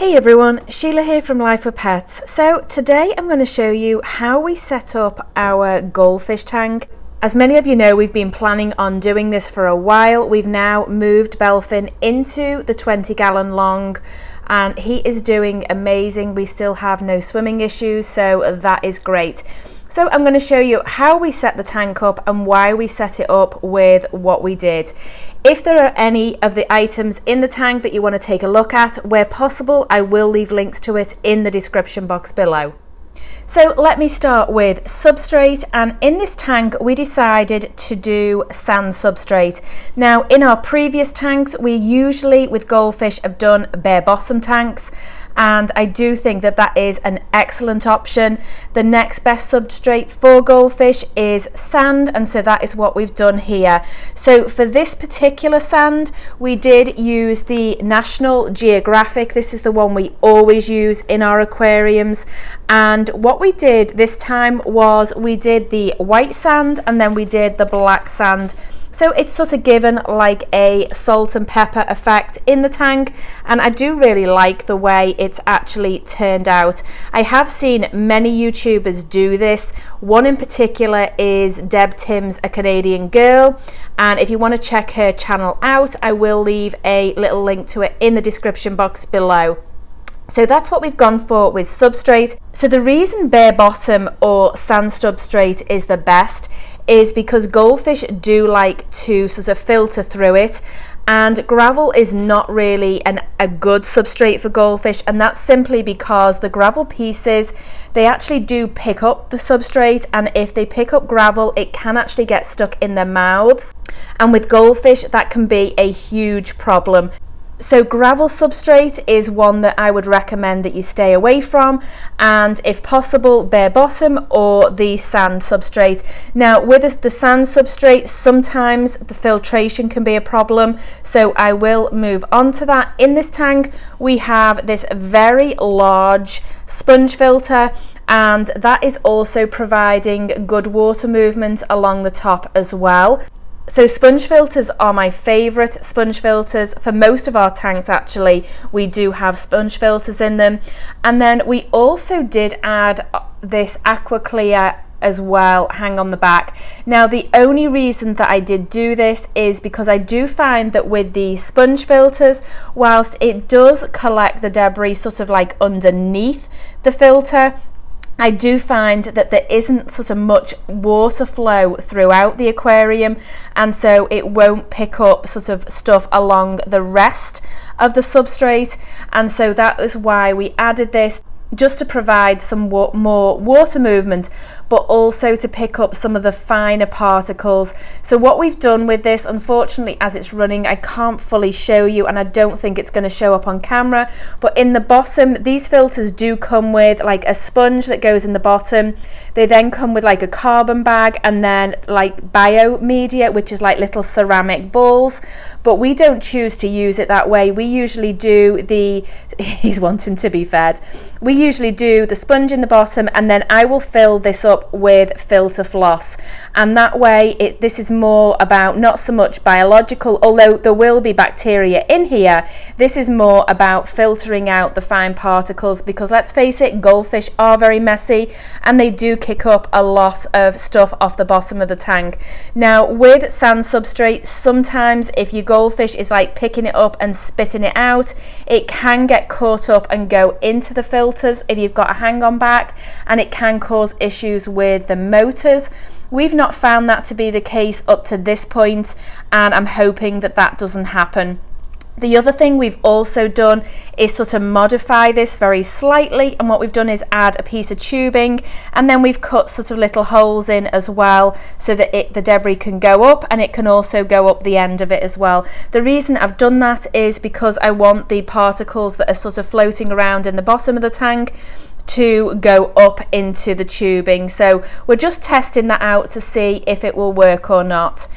Hey everyone, Sheila here from Lifewithpets. So today I'm going to show you how we set up our goldfish tank. As many of you know, we've been planning on doing this for a while. We've now moved Belfin into the 20-gallon long and he is doing amazing. We still have no swimming issues, so that is great. So I'm going to show you how we set the tank up and why we set it up with what we did. If there are any of the items in the tank that you want to take a look at, where possible, I will leave links to it in the description box below. So let me start with substrate, and in this tank we decided to do sand substrate. Now in our previous tanks we usually with goldfish have done bare bottom tanks, and I do think that that is an excellent option. The next best substrate for goldfish is sand, and so that is what we've done here. So for this particular sand we did use the National Geographic. This is the one we always use in our aquariums, and what we did this time was we did the white sand and then we did the black sand. So it's sort of given like a salt and pepper effect in the tank, and I do really like the way it's actually turned out. I have seen many YouTubers do this. One in particular is Deb Timms, a Canadian girl, and if you want to check her channel out, I will leave a little link to it in the description box below. So that's what we've gone for with substrate. So the reason bare bottom or sand substrate is the best is because goldfish do like to sort of filter through it, and gravel is not really a good substrate for goldfish, and that's simply because the gravel pieces, they actually do pick up the substrate, and if they pick up gravel it can actually get stuck in their mouths, and with goldfish that can be a huge problem. So gravel substrate is one that I would recommend that you stay away from, and if possible bare bottom or the sand substrate. Now with the sand substrate sometimes the filtration can be a problem, so I will move on to that. In this tank we have this very large sponge filter, and that is also providing good water movement along the top as well. So sponge filters are my favourite sponge filters. For most of our tanks actually we do have sponge filters in them, and then we also did add this aqua clear as well, hang on the back. Now the only reason that I did do this is because I do find that with the sponge filters, whilst it does collect the debris sort of like underneath the filter, I do find that there isn't sort of much water flow throughout the aquarium, and so it won't pick up sort of stuff along the rest of the substrate, and so that is why we added this, just to provide some more water movement, but also to pick up some of the finer particles. So what we've done with this, unfortunately as it's running I can't fully show you, and I don't think it's going to show up on camera, but in the bottom these filters do come with like a sponge that goes in the bottom. They then come with like a carbon bag and then like bio media, which is like little ceramic balls, but we don't choose to use it that way. We usually do the he's wanting to be fed. We usually do the sponge in the bottom, and then I will fill this up with filter floss, and that way this is more about not so much biological, although there will be bacteria in here. This is more about filtering out the fine particles, because let's face it, goldfish are very messy and they do kick up a lot of stuff off the bottom of the tank. Now with sand substrate, sometimes if your goldfish is like picking it up and spitting it out, it can get caught up and go into the filters if you've got a hang on back, and it can cause issues with the motors. We've not found that to be the case up to this point, and I'm hoping that that doesn't happen. The other thing we've also done is sort of modify this very slightly, and what we've done is add a piece of tubing, and then we've cut sort of little holes in as well so that the debris can go up, and it can also go up the end of it as well. The reason I've done that is because I want the particles that are sort of floating around in the bottom of the tank to go up into the tubing. So we're just testing that out to see if it will work or not.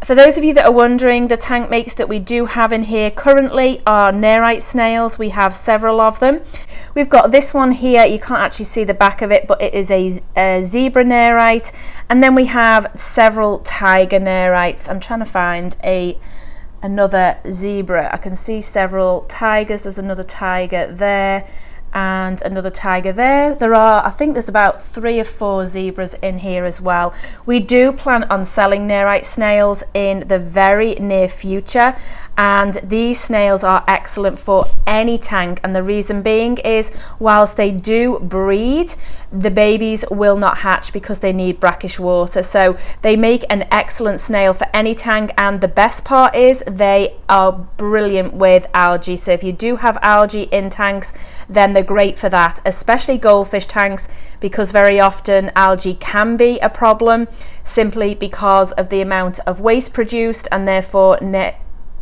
For those of you that are wondering, the tank mates that we do have in here currently are nerite snails. We have several of them. We've got this one here, you can't actually see the back of it, but it is a zebra nerite, and then we have several tiger nerites. I'm trying to find a another zebra. I can see several tigers. There's another tiger there and another tiger there. I think there's about 3 or 4 zebras in here as well. We do plan on selling nerite snails in the very near future, and these snails are excellent for any tank, and the reason being is whilst they do breed, the babies will not hatch because they need brackish water, so they make an excellent snail for any tank. And the best part is they are brilliant with algae, so if you do have algae in tanks, then they're great for that, especially goldfish tanks, because very often algae can be a problem simply because of the amount of waste produced, and therefore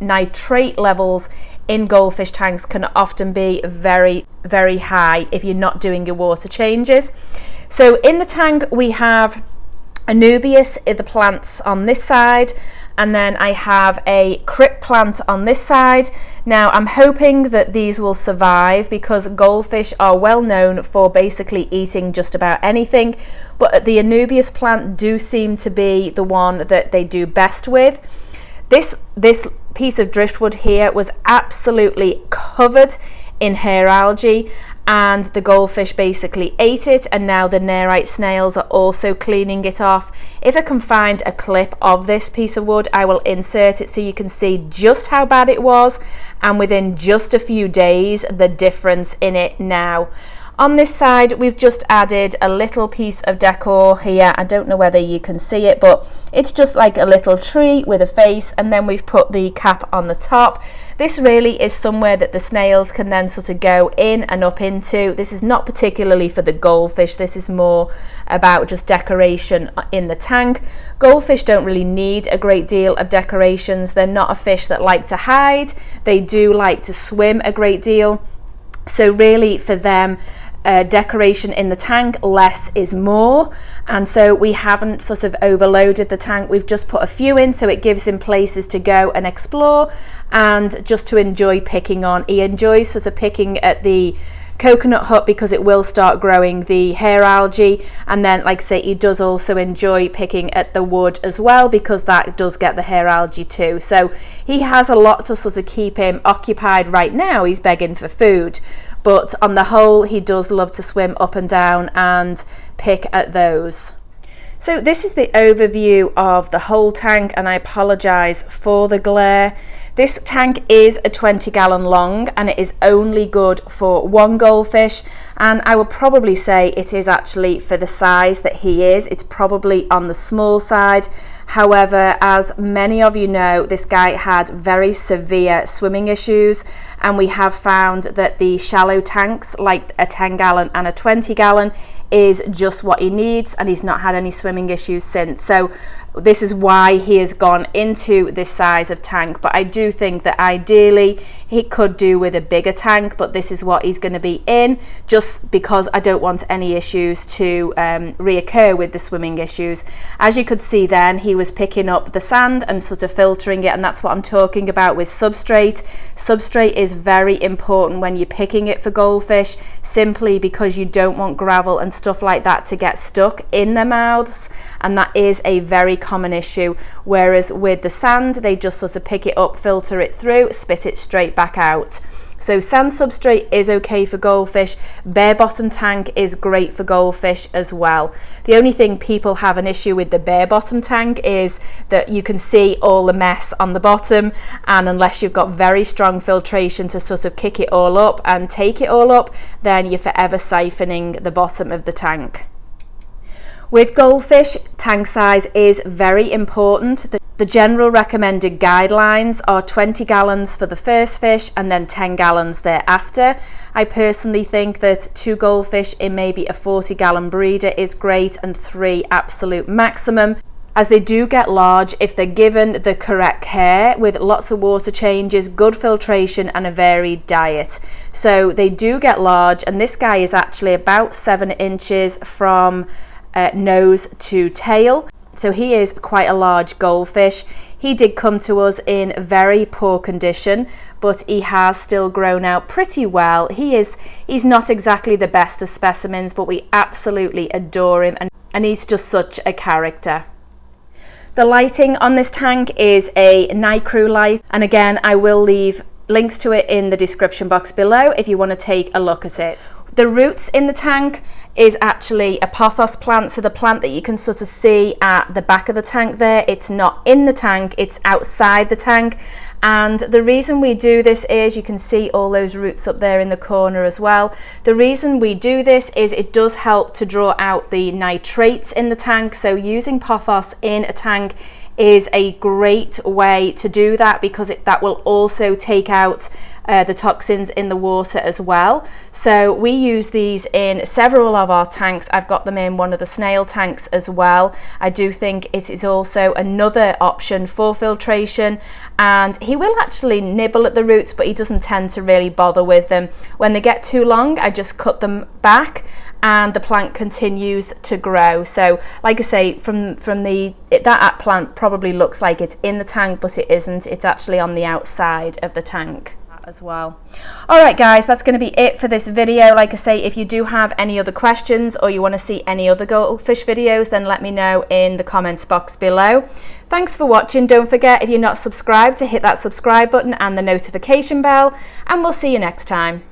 nitrate levels in goldfish tanks can often be very, very high if you're not doing your water changes. So in the tank we have Anubias, the plants on this side, and then I have a crick plant on this side. Now I'm hoping that these will survive because goldfish are well known for basically eating just about anything, but the Anubias plant do seem to be the one that they do best with. This piece of driftwood here was absolutely covered in hair algae, and the goldfish basically ate it, and now the nerite snails are also cleaning it off. If I can find a clip of this piece of wood, I will insert it so you can see just how bad it was, and within just a few days the difference in it now. On this side we've just added a little piece of decor here. I don't know whether you can see it, but it's just like a little tree with a face, and then we've put the cap on the top. This really is somewhere that the snails can then sort of go in and up into. This is not particularly for the goldfish, this is more about just decoration in the tank. Goldfish don't really need a great deal of decorations. They're not a fish that like to hide. They do like to swim a great deal. So really for them, decoration in the tank, less is more, and so we haven't sort of overloaded the tank. We've just put a few in so it gives him places to go and explore and just to enjoy picking on. He enjoys sort of picking at the coconut hut because it will start growing the hair algae, and then like I say, he does also enjoy picking at the wood as well because that does get the hair algae too. So he has a lot to sort of keep him occupied. Right now he's begging for food, but on the whole he does love to swim up and down and pick at those. So this is the overview of the whole tank, and I apologize for the glare. This tank is a 20-gallon long, and it is only good for 1 goldfish, and I would probably say it is actually for the size that he is. It's probably on the small side. However, as many of you know, this guy had very severe swimming issues, and we have found that the shallow tanks like a 10-gallon and a 20-gallon is just what he needs, and he's not had any swimming issues since. So this is why he has gone into this size of tank, but I do think that ideally he could do with a bigger tank, but this is what he's going to be in, just because I don't want any issues to reoccur with the swimming issues. As you could see then, he was picking up the sand and sort of filtering it, and that's what I'm talking about with substrate. Substrate is very important when you're picking it for goldfish, simply because you don't want gravel and stuff like that to get stuck in their mouths, and that is a very common issue. Whereas with the sand, they just sort of pick it up, filter it through, spit it straight back out. So sand substrate is okay for goldfish. Bare bottom tank is great for goldfish as well. The only thing people have an issue with the bare bottom tank is that you can see all the mess on the bottom, and unless you've got very strong filtration to sort of kick it all up and take it all up, then you're forever siphoning the bottom of the tank. With goldfish, tank size is very important. The general recommended guidelines are 20 gallons for the first fish and then 10 gallons thereafter. I personally think that 2 goldfish in maybe a 40-gallon breeder is great, and 3 absolute maximum, as they do get large if they're given the correct care with lots of water changes, good filtration and a varied diet. So they do get large, and this guy is actually about 7 inches from nose to tail, so he is quite a large goldfish. He did come to us in very poor condition, but he has still grown out pretty well. He's not exactly the best of specimens, but we absolutely adore him, and he's just such a character. The lighting on this tank is a night crew light, and again I will leave links to it in the description box below if you want to take a look at it. The roots in the tank is actually a pothos plant, so the plant that you can sort of see at the back of the tank there, it's not in the tank, it's outside the tank. And the reason we do this is, you can see all those roots up there in the corner as well. The reason we do this is it does help to draw out the nitrates in the tank. So using pothos in a tank is a great way to do that, because that will also take out the toxins in the water as well. So we use these in several of our tanks. I've got them in one of the snail tanks as well. I do think it is also another option for filtration, and he will actually nibble at the roots, but he doesn't tend to really bother with them. When they get too long, I just cut them back and the plant continues to grow. So like I say, that plant probably looks like it's in the tank, but it isn't. It's actually on the outside of the tank as well. Alright guys, that's going to be it for this video. Like I say, if you do have any other questions or you want to see any other goldfish videos, then let me know in the comments box below. Thanks for watching. Don't forget, if you're not subscribed, to hit that subscribe button and the notification bell, and we'll see you next time.